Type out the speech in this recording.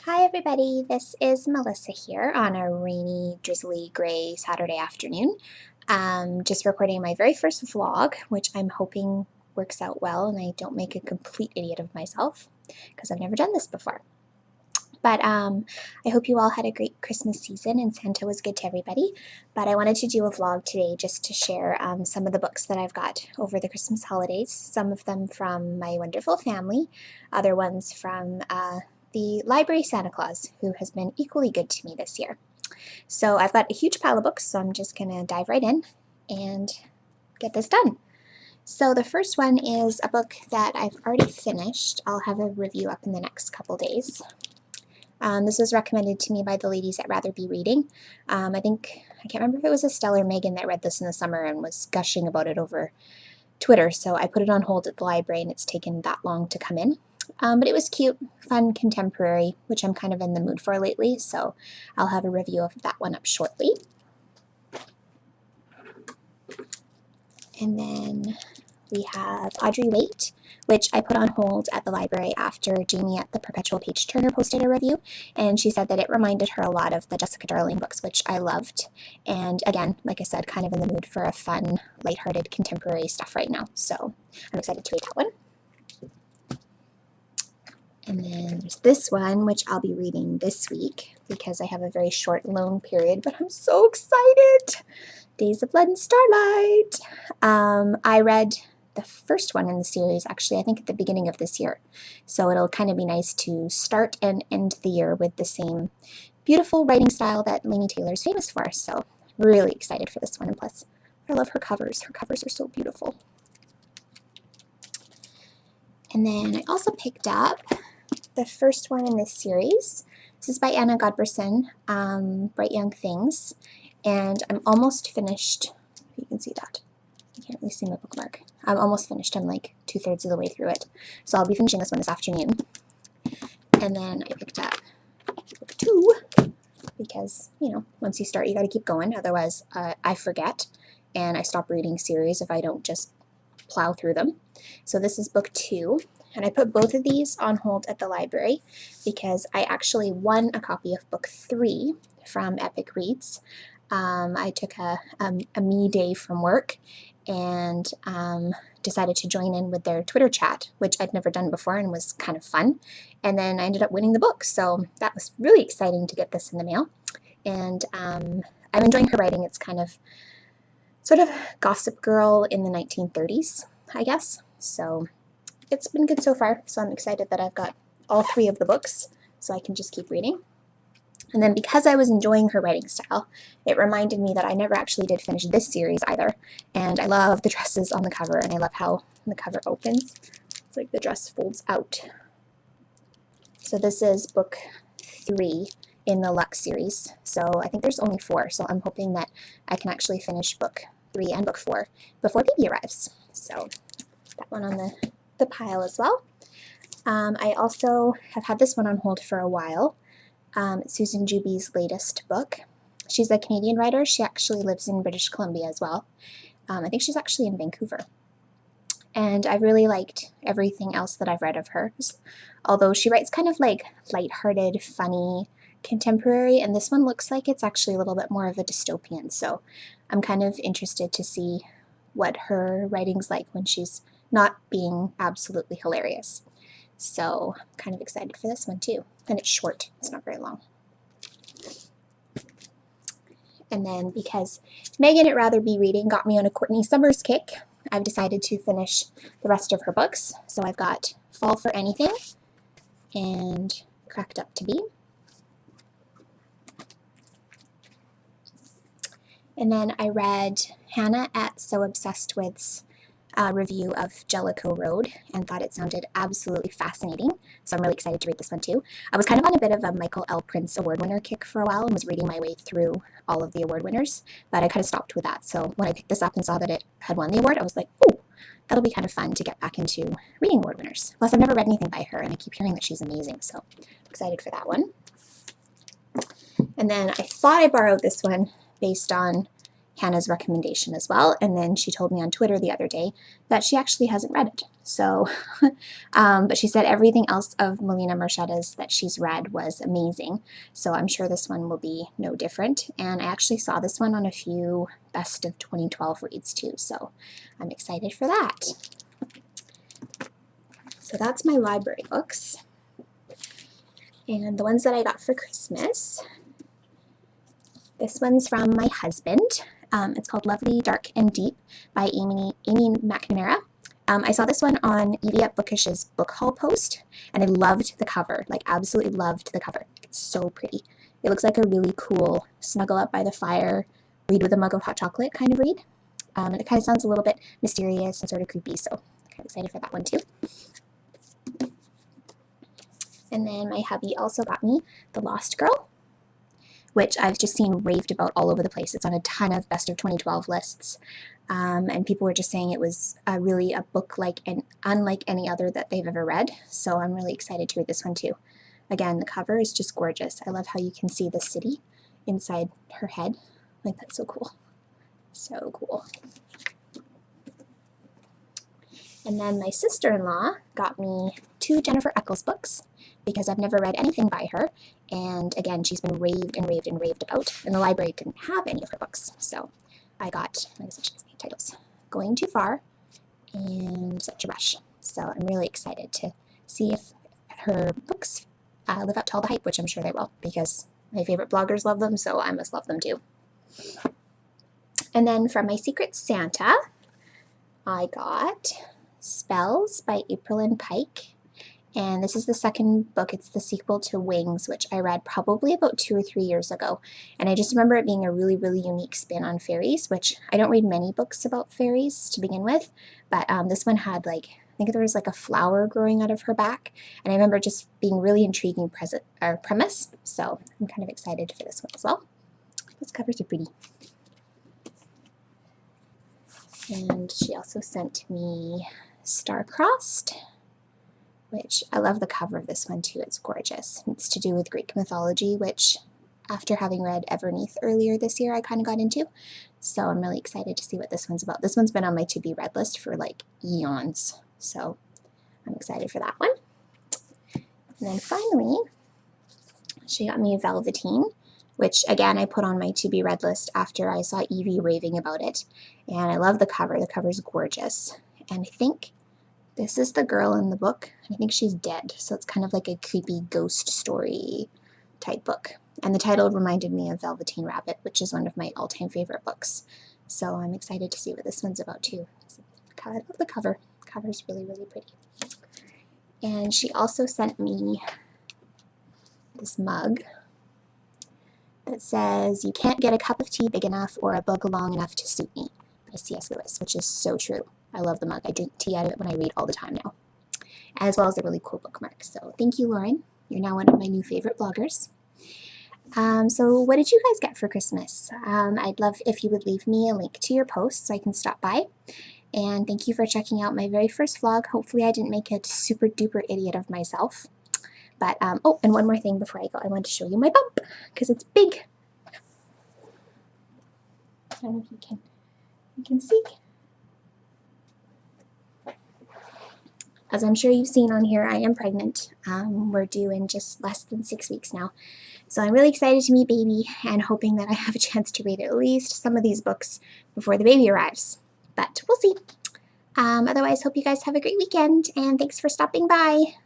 Hi everybody, this is Melissa here on a rainy, drizzly, gray Saturday afternoon. Just recording my very first vlog, which I'm hoping works out well and I don't make a complete idiot of myself because I've never done this before. But I hope you all had a great Christmas season and Santa was good to everybody. But I wanted to do a vlog today just to share some of the books that I've got over the Christmas holidays. Some of them from my wonderful family, other ones from the Library Santa Claus, who has been equally good to me this year. So I've got a huge pile of books, so I'm just going to dive right in and get this done. So the first one is a book that I've already finished. I'll have a review up in the next couple days. This was recommended to me by the ladies at Rather Be Reading. I can't remember if it was Estelle or Megan that read this in the summer and was gushing about it over Twitter, so I put it on hold at the library and it's taken that long to come in. But it was cute, fun, contemporary, which I'm kind of in the mood for lately, so I'll have a review of that one up shortly. And then we have Audrey Waite, which I put on hold at the library after Jamie at the Perpetual Page Turner posted a review, and she said that it reminded her a lot of the Jessica Darling books, which I loved. And again, like I said, kind of in the mood for a fun, lighthearted, contemporary stuff right now, so I'm excited to read that one. And then there's this one, which I'll be reading this week because I have a very short loan period, but I'm so excited. Days of Blood and Starlight. I read the first one in the series, actually, I think at the beginning of this year. So it'll kind of be nice to start and end the year with the same beautiful writing style that Laini Taylor is famous for. So really excited for this one. And plus, I love her covers. Her covers are so beautiful. And then I also picked up the first one in this series. This is by Anna Godbersen, Bright Young Things, and I'm almost finished. You can see that. I can't really see my bookmark. I'm almost finished. I'm like 2/3 of the way through it. So I'll be finishing this one this afternoon. And then I picked up book 2 because, you know, once you start, you got to keep going. Otherwise, I forget and I stop reading series if I don't just plow through them. So this is book 2. And I put both of these on hold at the library because I actually won a copy of book 3 from Epic Reads. I took a me day from work and decided to join in with their Twitter chat, which I'd never done before and was kind of fun. And then I ended up winning the book, so that was really exciting to get this in the mail. And I'm enjoying her writing. It's kind of sort of Gossip Girl in the 1930s, I guess. So it's been good so far, so I'm excited that I've got all 3 of the books, so I can just keep reading. And then because I was enjoying her writing style, it reminded me that I never actually did finish this series either. And I love the dresses on the cover, and I love how the cover opens. It's like the dress folds out. So this is book 3 in the Lux series. So I think there's only 4, so I'm hoping that I can actually finish book 3 and book 4 before baby arrives. So that one on the pile as well. I also have had this one on hold for a while. Susan Juby's latest book. She's a Canadian writer. She actually lives in British Columbia as well. I think she's actually in Vancouver. And I've really liked everything else that I've read of hers. Although she writes kind of like lighthearted, funny, contemporary, and this one looks like it's actually a little bit more of a dystopian. So I'm kind of interested to see what her writing's like when she's not being absolutely hilarious. So I'm kind of excited for this one too. And it's short, it's not very long. And then because Megan at Rather Be Reading got me on a Courtney Summers kick, I've decided to finish the rest of her books. So I've got Fall for Anything and Cracked Up to Be. And then I read Hannah at So Obsessed With's review of Jellicoe Road and thought it sounded absolutely fascinating. So I'm really excited to read this one too. I was kind of on a bit of a Michael L. Prince award winner kick for a while and was reading my way through all of the award winners, but I kind of stopped with that. So when I picked this up and saw that it had won the award, I was like, oh, that'll be kind of fun to get back into reading award winners. Plus, I've never read anything by her and I keep hearing that she's amazing, so I'm excited for that one. And then I thought I borrowed this one based on Hannah's recommendation as well, and then she told me on Twitter the other day that she actually hasn't read it. So, but she said everything else of Melina Marchetta's that she's read was amazing, so I'm sure this one will be no different. And I actually saw this one on a few Best of 2012 reads too, so I'm excited for that. So that's my library books. And the ones that I got for Christmas, this one's from my husband. It's called Lovely, Dark, and Deep by Amy McNamara. I saw this one on Evie at Bookish's book haul post, and I loved the cover, like absolutely loved the cover. It's so pretty. It looks like a really cool snuggle up by the fire, read with a mug of hot chocolate kind of read. And it kind of sounds a little bit mysterious and sort of creepy, so I'm kind of excited for that one too. And then my hubby also got me The Lost Girl, which I've just seen raved about all over the place. It's on a ton of Best of 2012 lists. And people were just saying it was really a book like and unlike any other that they've ever read. So I'm really excited to read this one too. Again, the cover is just gorgeous. I love how you can see the city inside her head. Like, that's so cool. So cool. And then my sister-in-law got me 2 Jennifer Eccles books because I've never read anything by her. And again, she's been raved and raved and raved about, and the library didn't have any of her books. So I got, like I said, titles, Going Too Far and Such a Rush. So I'm really excited to see if her books live up to all the hype, which I'm sure they will, because my favorite bloggers love them, so I must love them too. And then from my Secret Santa, I got Spells by Aprilyn Pike. And this is the second book. It's the sequel to Wings, which I read probably about 2 or 3 years ago. And I just remember it being a really, really unique spin on fairies, which I don't read many books about fairies to begin with. But this one had, like, I think there was like a flower growing out of her back. And I remember just being really intriguing premise. So I'm kind of excited for this one as well. Those covers are pretty. And she also sent me Star-Crossed, which I love the cover of this one too. It's gorgeous. It's to do with Greek mythology, which after having read Everneath earlier this year, I kind of got into. So I'm really excited to see what this one's about. This one's been on my to-be-read list for like eons. So I'm excited for that one. And then finally, she got me Velveteen, which again, I put on my to-be-read list after I saw Evie raving about it. And I love the cover. The cover's gorgeous. And I think this is the girl in the book. I think she's dead, so it's kind of like a creepy ghost story type book. And the title reminded me of Velveteen Rabbit, which is one of my all-time favorite books. So I'm excited to see what this one's about too. I love the cover. The cover's really, really pretty. And she also sent me this mug that says, "You can't get a cup of tea big enough or a book long enough to suit me," by C.S. Lewis, which is so true. I love the mug. I drink tea out of it when I read all the time now, as well as a really cool bookmark. So thank you, Lauren. You're now one of my new favorite bloggers. So what did you guys get for Christmas? I'd love if you would leave me a link to your post so I can stop by. And thank you for checking out my very first vlog. Hopefully I didn't make a super duper idiot of myself. But, oh, and one more thing before I go. I wanted to show you my bump, because it's big. I don't know if you can see. As I'm sure you've seen on here, I am pregnant. We're due in just less than 6 weeks now. So I'm really excited to meet baby and hoping that I have a chance to read at least some of these books before the baby arrives. But we'll see. Otherwise, hope you guys have a great weekend, and thanks for stopping by.